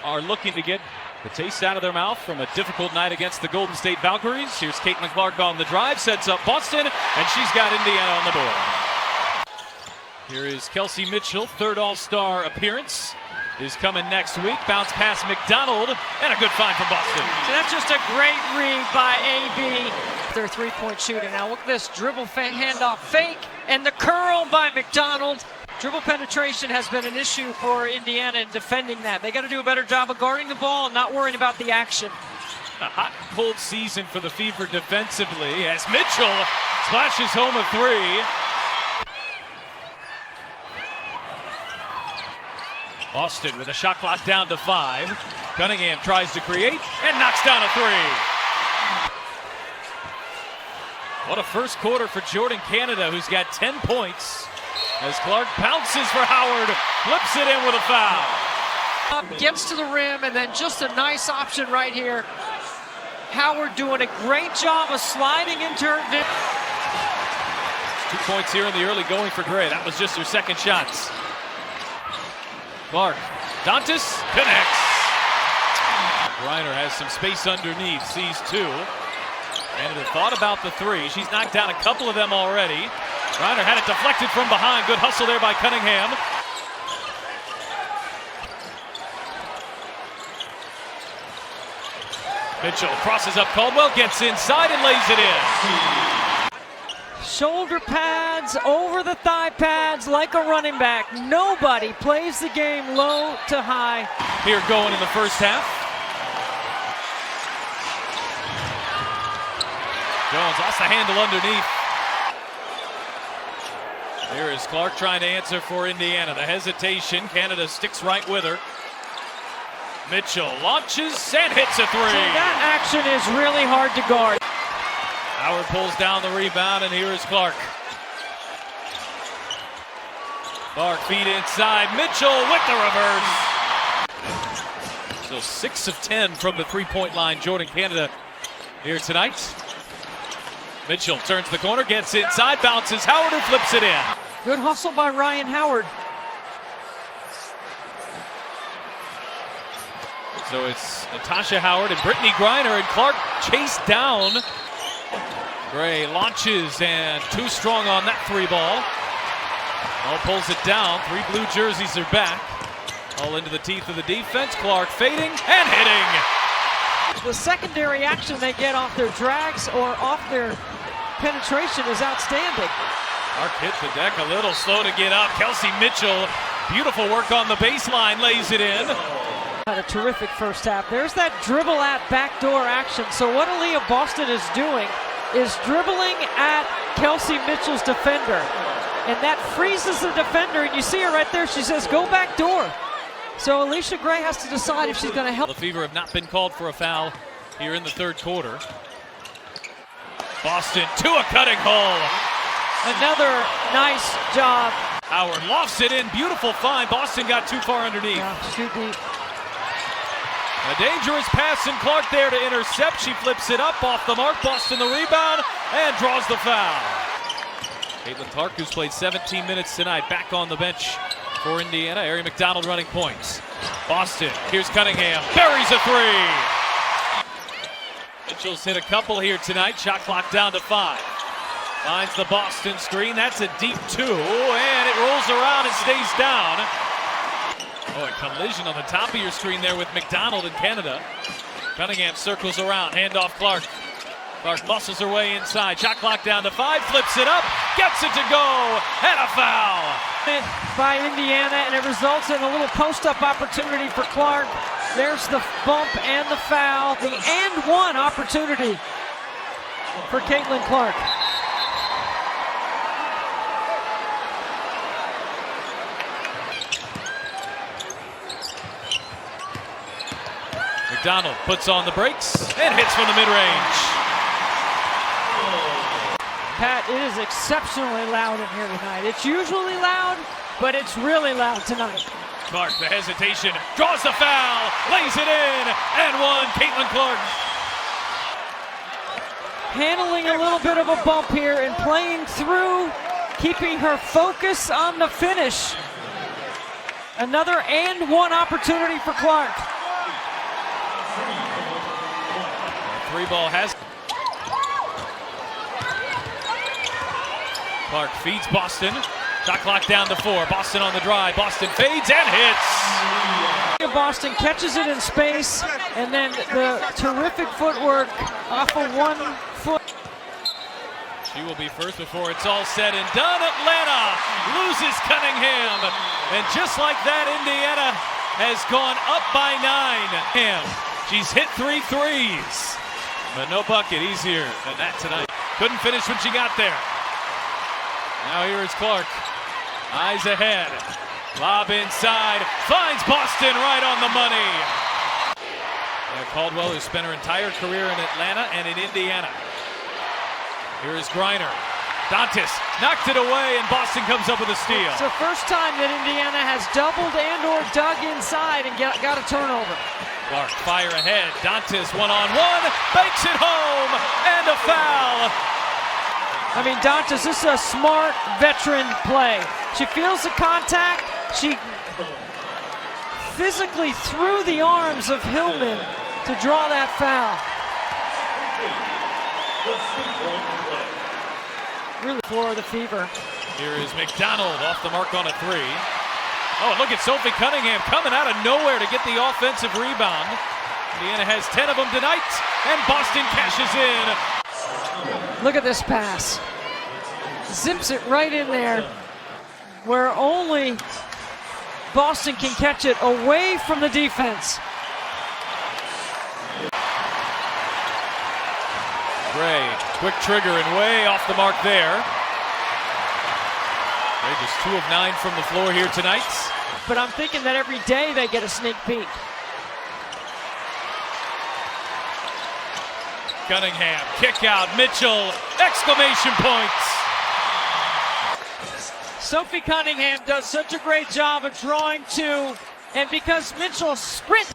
are looking to get the taste out of their mouth from a difficult night against the Golden State Valkyries. Here's Caitlin Clark on the drive, sets up Boston, and she's got Indiana on the board. Here is Kelsey Mitchell, third All-Star appearance, is coming next week. Bounce past McDonald, and a good find from Boston. So that's just a great read by AB. Their three-point shooting. Now look at this dribble handoff fake, and the curl by McDonald. Dribble penetration has been an issue for Indiana in defending that. They got to do a better job of guarding the ball and not worrying about the action. A hot, cold season for the Fever defensively as Mitchell splashes home a three. Boston with a shot clock down to 5. Cunningham tries to create and knocks down a three. What a first quarter for Jordan Canada, who's got 10 points. As Clark pounces for Howard, flips it in with a foul. Gets to the rim, and then just a nice option right here. Howard doing a great job of sliding into her. 2 points here in the early going for Gray. That was just her second shots. Clark, Dantas connects. Griner has some space underneath, sees two. Canada thought about the three. She's knocked down a couple of them already. Griner had it deflected from behind. Good hustle there by Cunningham. Mitchell crosses up Caldwell, gets inside and lays it in. Shoulder pads over the thigh pads like a running back. Nobody plays the game low to high. Here going in the first half. Jones lost the handle underneath. Here is Clark trying to answer for Indiana. The hesitation, Canada sticks right with her. Mitchell launches and hits a three. See, that action is really hard to guard. Howard pulls down the rebound, and here is Clark. Clark feed inside. Mitchell with the reverse. So 6 of 10 from the three-point line. Jordan Canada here tonight. Mitchell turns the corner, gets inside, bounces Howard, who flips it in. Good hustle by Ryan Howard. So it's Natasha Howard and Brittany Griner, and Clark chased down. Gray launches and too strong on that three ball. All pulls it down. 3 blue jerseys are back. All into the teeth of the defense. Clark fading and hitting. The secondary action they get off their drags or off their penetration is outstanding. Clark hit the deck a little slow to get up. Kelsey Mitchell, beautiful work on the baseline, lays it in. Had a terrific first half. There's that dribble at backdoor action. So what Aliyah Boston is doing is dribbling at Kelsey Mitchell's defender. And that freezes the defender, and you see her right there. She says, go back door. So Alicia Gray has to decide if she's going to help. The Fever have not been called for a foul here in the third quarter. Boston to a cutting hole. Another nice job. Howard lofts it in. Beautiful find. Boston got too far underneath. Yeah, too deep. A dangerous pass, and Clark there to intercept. She flips it up off the mark. Boston the rebound and draws the foul. Caitlin Clark, who's played 17 minutes tonight, back on the bench for Indiana. Ari McDonald running points. Boston, here's Cunningham, buries a three. Mitchell's hit a couple here tonight. Shot clock down to 5. Finds the Boston screen. That's a deep 2, and it rolls around and stays down. Oh, a collision on the top of your screen there with McDonald in Canada. Cunningham circles around, handoff Clark. Clark muscles her way inside. Shot clock down to 5, flips it up, gets it to go, and a foul. By Indiana, and it results in a little post-up opportunity for Clark. There's the bump and the foul. The and one opportunity for Caitlin Clark. McDonald puts on the brakes and hits from the mid-range. Pat, it is exceptionally loud in here tonight. It's usually loud, but it's really loud tonight. Clark, the hesitation, draws the foul, lays it in, and one. Caitlin Clark. Handling a little bit of a bump here and playing through, keeping her focus on the finish. Another and one opportunity for Clark. Three ball has. Clark feeds Boston. Shot clock down to 4. Boston on the drive. Boston fades and hits. Boston catches it in space, and then the terrific footwork off of 1 foot. She will be first before it's all said and done. Atlanta loses Cunningham. And just like that, Indiana has gone up by 9. She's hit 3 threes. But no bucket easier than that tonight. Couldn't finish when she got there. Now here is Clark. Eyes ahead. Lob inside. Finds Boston right on the money. Caldwell, who spent her entire career in Atlanta and in Indiana. Here is Griner. Dantas knocked it away, and Boston comes up with a steal. It's the first time that Indiana has doubled and or dug inside and got a turnover. Clark, fire ahead. Dantas one-on-one, banks it home, and a foul. I mean, Dantas, this is a smart veteran play. She feels the contact. She physically threw the arms of Hillman to draw that foul. Really for the Fever. Here is McDonald off the mark on a 3. Oh, look at Sophie Cunningham coming out of nowhere to get the offensive rebound. Indiana has 10 of them tonight, and Boston cashes in. Look at this pass. Zips it right in there where only Boston can catch it, away from the defense. Gray, quick trigger and way off the mark there. They're just 2 of 9 from the floor here tonight. But I'm thinking that every day they get a sneak peek. Cunningham, kick out, Mitchell, exclamation points. Sophie Cunningham does such a great job of drawing 2, and because Mitchell sprint.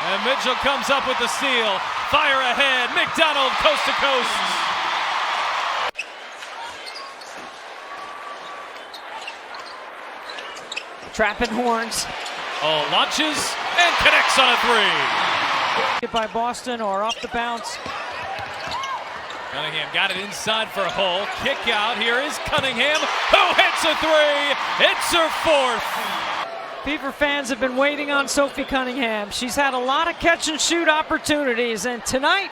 And Mitchell comes up with the steal. Fire ahead, McDonald coast to coast. Trapping horns. Oh, launches and connects on a 3. By Boston or off the bounce. Cunningham got it inside for Hull. Kick out. Here is Cunningham, who hits a 3. It's her 4th. Fever fans have been waiting on Sophie Cunningham. She's had a lot of catch and shoot opportunities, and tonight